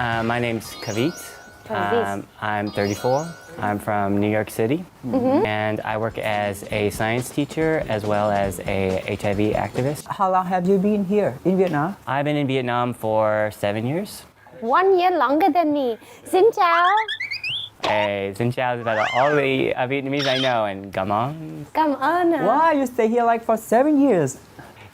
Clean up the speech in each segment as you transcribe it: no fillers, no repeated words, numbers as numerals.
My name's Kavit. I'm 34. I'm from New York City, and I work as a science teacher as well as a HIV activist. How long have you been here in Vietnam? I've been in Vietnam for 7 years. 1 year longer than me. Xin chào. Hey, xin chào is about all the Vietnamese I know, and come on. Cảm ơn. Why you stay here like for 7 years?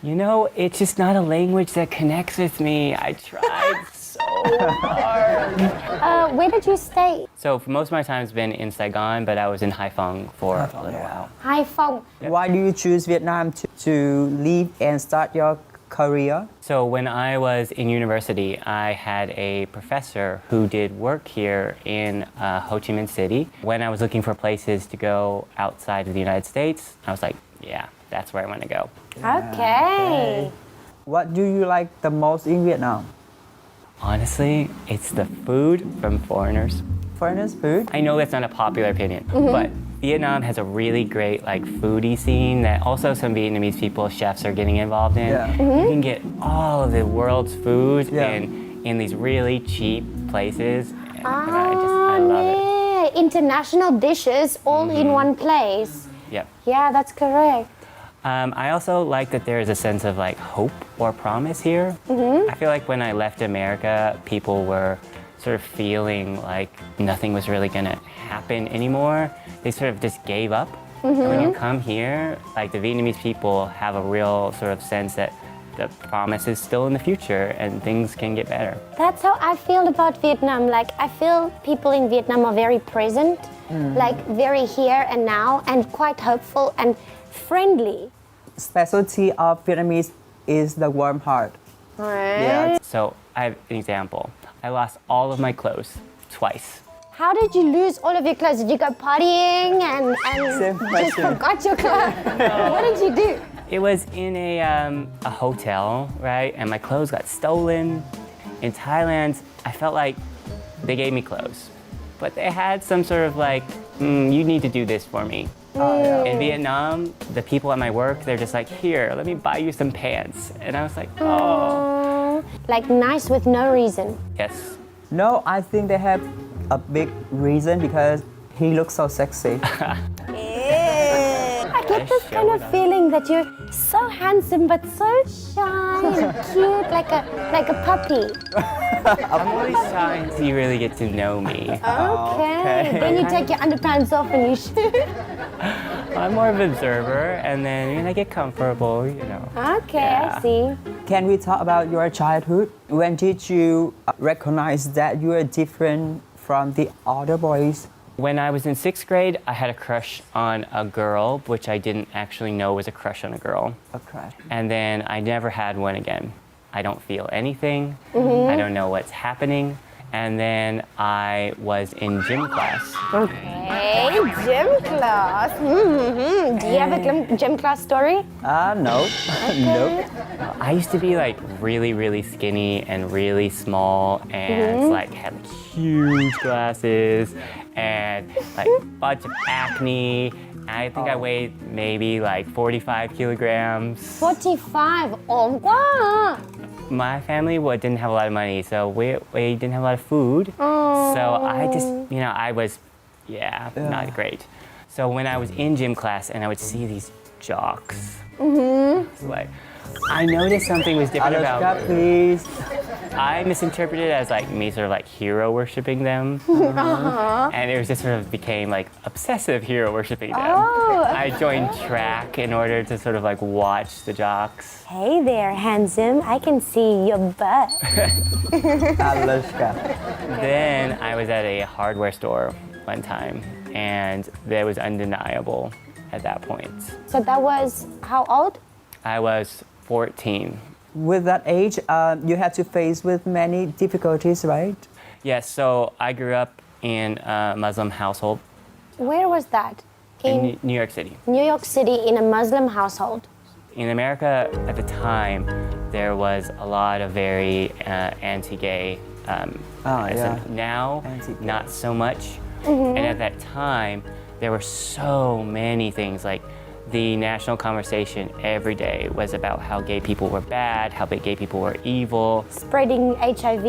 You know, it's just not a language that connects with me. I tried so hard. Where did you stay? So for most of my time it's been in Saigon, but I was in Haiphong for a little while. Hải Phòng. Why do you choose Vietnam to leave and start your career? So when I was in university, I had a professor who did work here in Ho Chi Minh City. When I was looking for places to go outside of the United States, I was like, yeah, that's where I want to go. Okay. What do you like the most in Vietnam? Honestly, it's the food from foreigners. Foreigners food? I know that's not a popular opinion, but Vietnam has a really great foodie scene that also some Vietnamese people, chefs, are getting involved in. Yeah. You can get all of the world's food Yeah. in these really cheap places. And I love it. International dishes all in one place. Yep. Yeah, that's correct. I also like that there is a sense of hope or promise here. I feel like when I left America, people were sort of feeling like nothing was really going to happen anymore. They sort of just gave up. And when you come here, the Vietnamese people have a real sort of sense that the promise is still in the future and things can get better. That's how I feel about Vietnam. I feel people in Vietnam are very present, very here and now, and quite hopeful and friendly. Specialty of Vietnamese is the warm heart. Right. Yeah. So I have an example. I lost all of my clothes twice. How did you lose all of your clothes? Did you go partying and Same just question. forgot your clothes? What did you do? It was in a hotel, right? And my clothes got stolen. In Thailand, I felt like they gave me clothes, but they had some sort of you need to do this for me. In Vietnam, the people at my work, they're just like, here, let me buy you some pants. And I was like, oh. Nice with no reason. Yes. No, I think they have a big reason because he looks so sexy. I get this kind of feeling that you're so handsome but so shy and cute, like a puppy. I'm really shy until you really get to know me. Okay. Then you take your underpants off and you shoot. I'm more of an observer, and then when I get comfortable, Okay, Yeah. I see. Can we talk about your childhood? When did you recognize that you are different from the other boys? When I was in 6th grade, I had a crush on a girl, which I didn't actually know was a crush on a girl. Okay. And then I never had one again. I don't feel anything. I don't know what's happening. And then I was in gym class. Okay, gym class. Do you have a gym class story? No. Nope. I used to be really, really skinny and really small and had huge glasses and bunch of acne. I think I weighed maybe 45 kilograms. 45. Oh, wow. My family didn't have a lot of money, so we didn't have a lot of food. So I just, I was, not great. So when I was in gym class and I would see these jocks, it's I noticed something was different about Alaska, please. I misinterpreted it as me sort of hero worshiping them. And it was just sort of became obsessive hero worshiping them. Oh. I joined track in order to sort of watch the jocks. Hey there, handsome. I can see your butt. Alaska. Then I was at a hardware store one time, and that was undeniable at that point. So that was how old? I was 14. With that age, you had to face with many difficulties, right? Yes, so I grew up in a Muslim household Where was that? in New York City. New York City, in a Muslim household. In America at the time, there was a lot of very anti-gay. Now, Anti-gay. not so much. And at that time, there were so many things the national conversation every day was about how gay people were bad, how gay people were evil. Spreading HIV.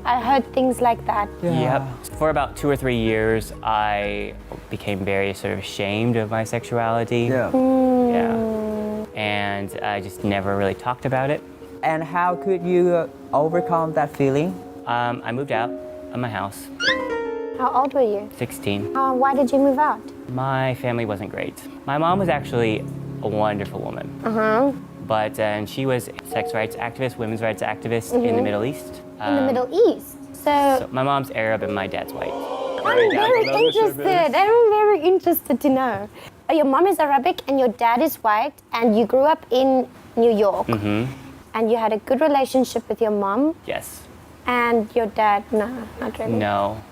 I heard things like that. Yep. For about 2 or 3 years, I became very sort of ashamed of my sexuality. Yeah. Yeah. And I just never really talked about it. And how could you overcome that feeling? I moved out of my house, How old were you? 16. Why did you move out? My family wasn't great. My mom was actually a wonderful woman. But and she was sex rights activist, women's rights activist in the Middle East. In the Middle East. So My mom's Arab and my dad's white. I'm very interested. I'm very interested to know. Your mom is Arabic and your dad is white, and you grew up in New York. And you had a good relationship with your mom. Yes. And your dad, no, not really. No.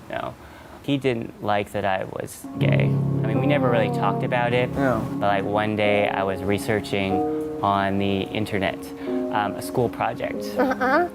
He didn't like that I was gay. I mean, we never really talked about it. Yeah. But like one day I was researching on the internet a school project.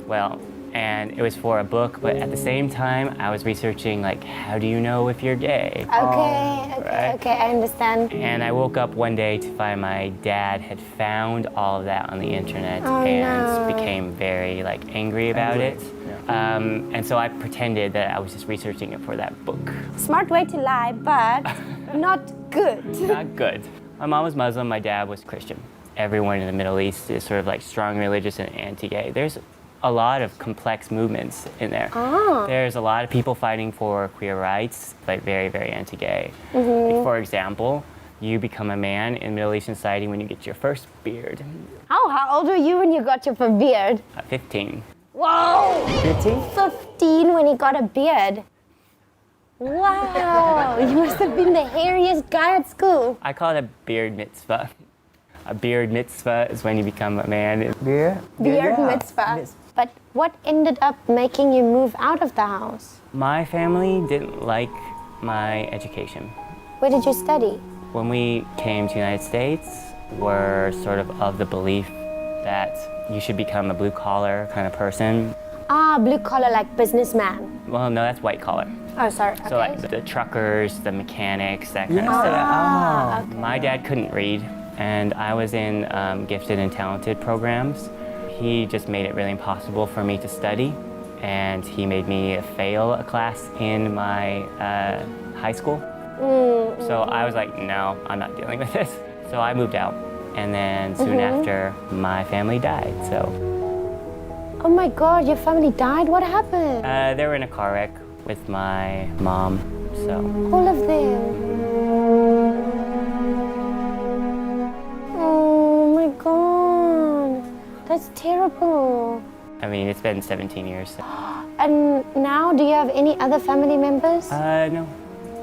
Well, and it was for a book, but at the same time I was researching like, how do you know if you're gay? Okay, I understand. And I woke up one day to find my dad had found all of that on the internet and became very like angry about it. And so I pretended that I was just researching it for that book. Smart way to lie, but not good. Not good. My mom was Muslim, my dad was Christian. Everyone in the Middle East is sort of like strong religious and anti-gay. There's a lot of complex movements in there. There's a lot of people fighting for queer rights, like very, very anti-gay. Like, for example, you become a man in Middle Eastern society when you get your first beard. How old were you when you got your first beard? 15. Whoa! 15? 15 when he got a beard. Wow! You must have been the hairiest guy at school. I call it a beard mitzvah. A beard mitzvah is when you become a man. Beard Mitzvah. But what ended up making you move out of the house? My family didn't like my education. Where did you study? When we came to the United States, we're sort of the belief that you should become a blue-collar kind of person. Blue collar, like businessman. Well, no, that's white collar. Oh, sorry. So like the truckers, the mechanics, that kind of stuff. Okay. My dad couldn't read, and I was in gifted and talented programs. He just made it really impossible for me to study, and he made me fail a class in my high school. So I was like, no, I'm not dealing with this. So I moved out, and then soon after, my family died, so. Oh my God, your family died? What happened? They were in a car wreck with my mom, so. All of them. Oh my God, that's terrible. I mean, it's been 17 years. So. And now, do you have any other family members? No,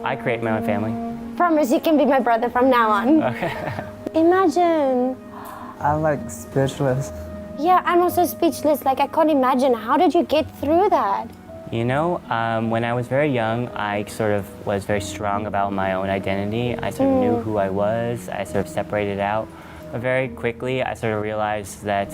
I create my own family. Promise you can be my brother from now on. Imagine. I'm like speechless. Yeah, I'm also speechless. Like, I can't imagine. How did you get through that? You know, when I was very young, I sort of was very strong about my own identity. I sort of knew who I was. I sort of separated out. But very quickly, I sort of realized that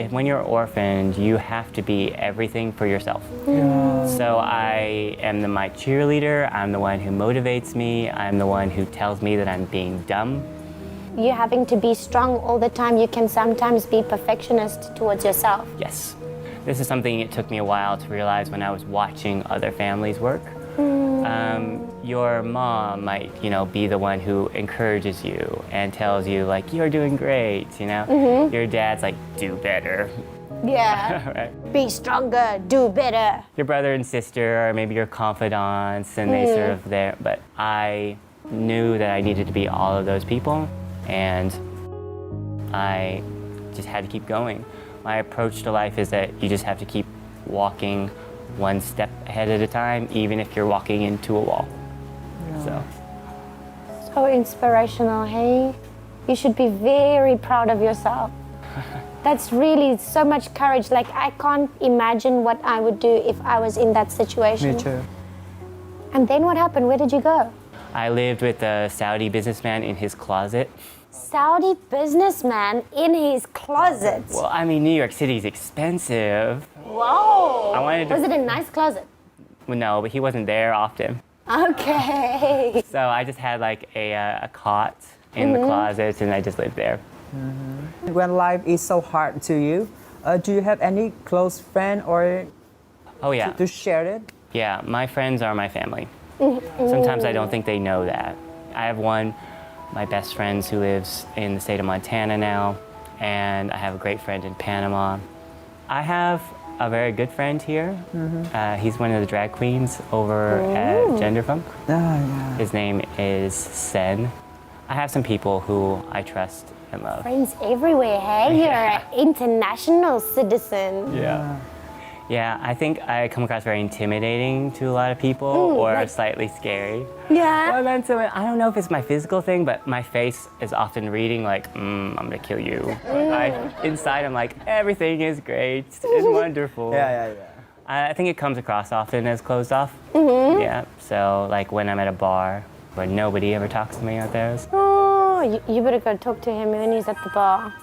when you're orphaned, you have to be everything for yourself. So I am my cheerleader. I'm the one who motivates me. I'm the one who tells me that I'm being dumb. You having to be strong all the time, you can sometimes be perfectionist towards yourself. Yes. This is something it took me a while to realize when I was watching other families work. Your mom might, be the one who encourages you and tells you, like, you're doing great, Your dad's like, do better. Yeah. Right. Be stronger, do better. Your brother and sister are maybe your confidants, and they sort of there. But I knew that I needed to be all of those people, and I just had to keep going. My approach to life is that you just have to keep walking one step ahead at a time, even if you're walking into a wall. So inspirational, hey? You should be very proud of yourself. That's really so much courage. Like, I can't imagine what I would do if I was in that situation. Me too. And then what happened? Where did you go? I lived with a Saudi businessman in his closet. Saudi businessman in his closet. Well, I mean, New York City is expensive. Whoa. I wanted to... Was it a nice closet? Well, no, but he wasn't there often. Okay. So I just had like a cot in the closet, and I just lived there. When life is so hard to you, do you have any close friend or Oh yeah. to share it? Yeah, my friends are my family. Sometimes I don't think they know that. I have one, my best friends who lives in the state of Montana now, and I have a great friend in Panama. I have a very good friend here. He's one of the drag queens over at Genderfunk. Yeah. His name is Sen. I have some people who I trust and love. Friends everywhere, hey? You're an international citizen. Yeah. Yeah, I think I come across very intimidating to a lot of people or slightly scary. Yeah. Well, then, so I don't know if it's my physical thing, but my face is often reading like, I'm gonna kill you. Inside, I'm like, everything is great and wonderful. Yeah. I think it comes across often as closed off. Yeah, so like when I'm at a bar where nobody ever talks to me out there. Oh, you better go talk to him when he's at the bar.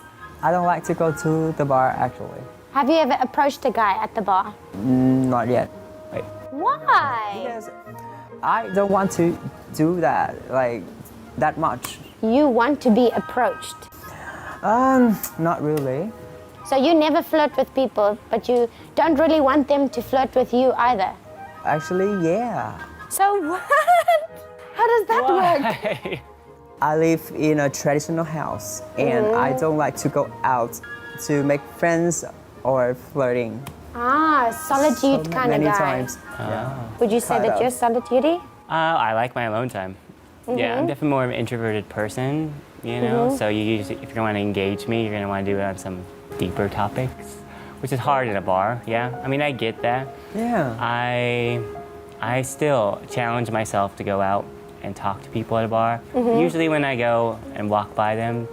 I don't like to go to the bar actually. Have you ever approached a guy at the bar? Not yet. Wait, Why? Because I don't want to do that like that much. You want to be approached. Not really. So you never flirt with people, but you don't really want them to flirt with you either. Actually, yeah. So what? How does that work? why? I live in a traditional house and I don't like to go out to make friends or flirting. Solitude So kind of many guy. times. Yeah. Would you say Kind that of. you're solitude-y? I like my alone time. Yeah, I'm definitely more of an introverted person, you know? So you usually, if you're going to engage me, you're going to want to do it on some deeper topics, which is hard in a bar, yeah? I mean, I get that. Yeah. I still challenge myself to go out and talk to people at a bar. Usually when I go and walk by them,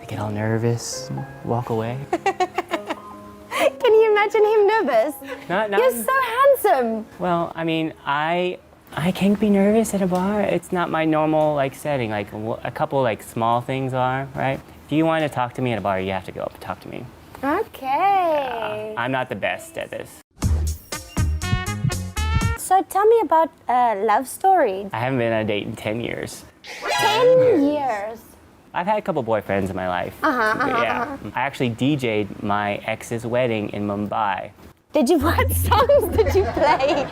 they get all nervous, walk away. Can you imagine him nervous? Not, You're so handsome. well, I mean, I can be nervous at a bar. It's not my normal like setting. Like a couple like small things are, right? If you want to talk to me at a bar, you have to go up and talk to me. Okay. I'm not the best at this. So tell me about a love story. I haven't been on a date in 10 years. 10 years. I've had a couple boyfriends in my life. Yeah. I actually DJ'd my ex's wedding in Mumbai. What songs did you play?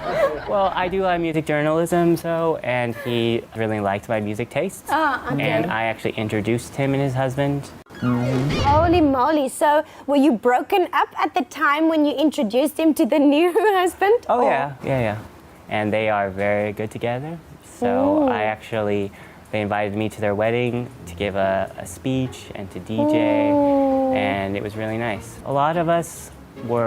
Well, I do music journalism, and he really liked my music tastes. And I actually introduced him and his husband. Holy moly. So were you broken up at the time when you introduced him to the new husband? Oh, Or- yeah. And they are very good together. So they invited me to their wedding to give a speech and to DJ, and it was really nice. A lot of us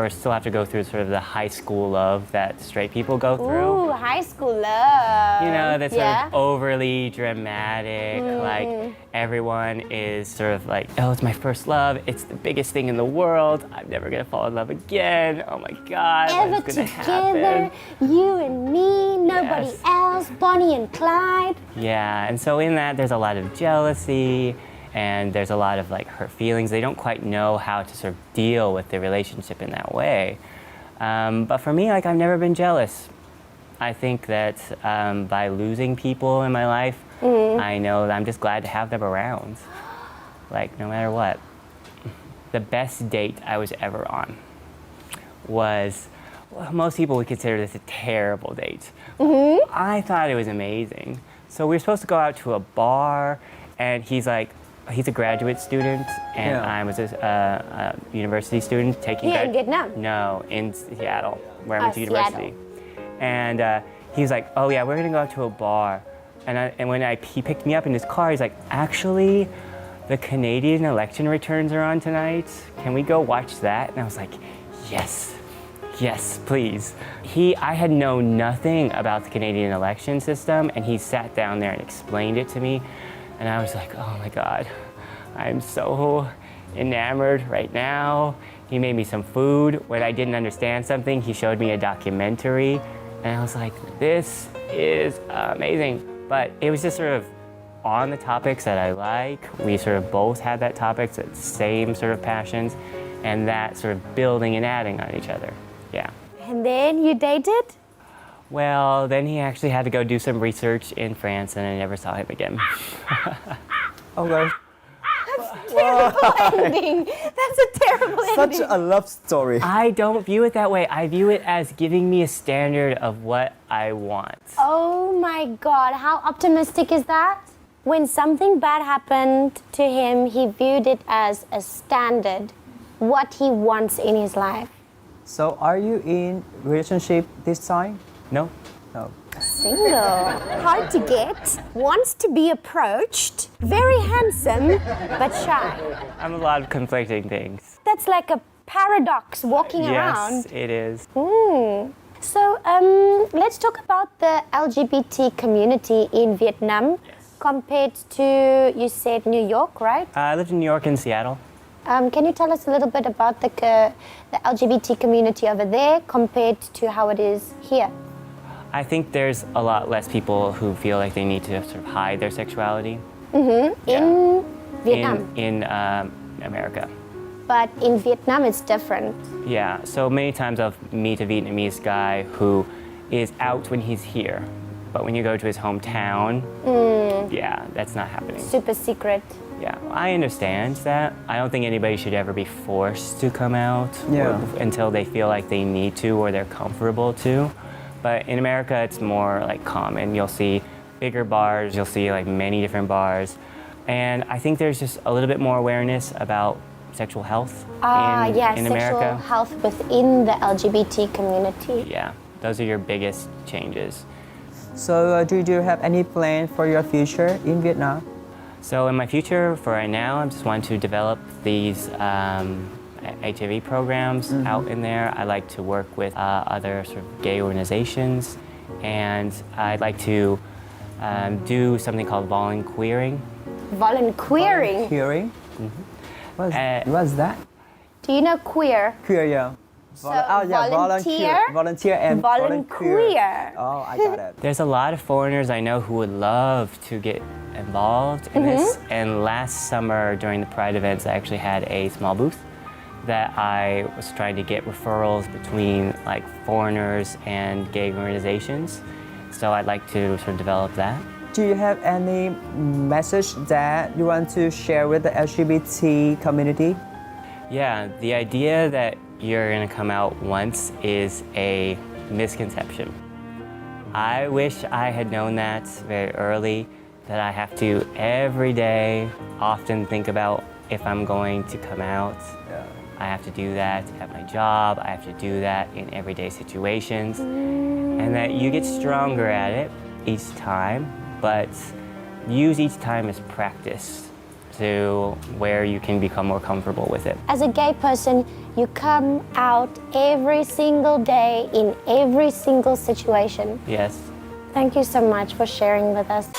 still have to go through sort of the high school love that straight people go through. Ooh, high school love. You know, that's sort of overly dramatic, like everyone is sort of like, oh, it's my first love, it's the biggest thing in the world, I'm never gonna fall in love again, oh my God, Ever what's gonna together, happen? you and me, nobody Yes. else, Bonnie and Clyde. Yeah, and so in that there's a lot of jealousy and there's a lot of like hurt feelings. They don't quite know how to sort of deal with the relationship in that way. But for me, like I've never been jealous. I think that by losing people in my life, I know that I'm just glad to have them around. Like no matter what. The best date I was ever on was, well, most people would consider this a terrible date. I thought it was amazing. So we were supposed to go out to a bar, and he's a graduate student, and I was a university student taking. Here in Vietnam? No, in Seattle, where I went to Seattle. university. And he was like, "Oh yeah, we're gonna go out to a bar," and when he picked me up in his car, he's like, "Actually, the Canadian election returns are on tonight. Can we go watch that?" And I was like, Yes, please. I had known nothing about the Canadian election system, and he sat down there and explained it to me, and I was like, oh my God, I'm so enamored right now. He made me some food. When I didn't understand something, he showed me a documentary, and I was like, this is amazing. But it was just sort of on the topics that I like. We sort of both had that topics, that same sort of passions, and that sort of building and adding on each other. Yeah. And then you dated? Well, then he actually had to go do some research in France, and I never saw him again. Okay. Terrible ending. That's a terrible ending. Such a love story. I don't view it that way. I view it as giving me a standard of what I want. Oh my God, how optimistic is that? When something bad happened to him, he viewed it as a standard, what he wants in his life. So are you in relationship this time? No? No. Single, hard to get, wants to be approached, very handsome, but shy. I'm a lot of conflicting things. That's like a paradox walking around. Yes, it is. So let's talk about the LGBT community in Vietnam compared to, you said New York, right? I lived in New York and Seattle. Can you tell us a little bit about the LGBT community over there compared to how it is here? I think there's a lot less people who feel like they need to sort of hide their sexuality. In Vietnam. In America. But in Vietnam, it's different. Yeah, so many times I'll meet a Vietnamese guy who is out when he's here. But when you go to his hometown, yeah, that's not happening. Super secret. Yeah, I understand that. I don't think anybody should ever be forced to come out until they feel like they need to or they're comfortable to. But in America, it's more like common. You'll see bigger bars, you'll see like many different bars. And I think there's just a little bit more awareness about sexual health in sexual America. health within the LGBT community. Yeah, those are your biggest changes. So do you have any plan for your future in Vietnam? So in my future, for right now, I just want to develop these HIV programs out in there. I like to work with other sort of gay organizations, and I'd like to do something called volunteering. Volunteering? Volunteering? What's that? Do you know queer? Queer, yeah. Volunteer? Volunteer and volunteer. Oh, I got it. There's a lot of foreigners I know who would love to get involved in this. And last summer during the Pride events, I actually had a small booth that I was trying to get referrals between like foreigners and gay organizations. So I'd like to sort of develop that. Do you have any message that you want to share with the LGBT community? Yeah, the idea that you're gonna come out once is a misconception. I wish I had known that very early, that I have to every day often think about if I'm going to come out. I have to do that at my job, I have to do that in everyday situations, and that you get stronger at it each time, but use each time as practice to where you can become more comfortable with it. As a gay person, you come out every single day in every single situation. Yes. Thank you so much for sharing with us.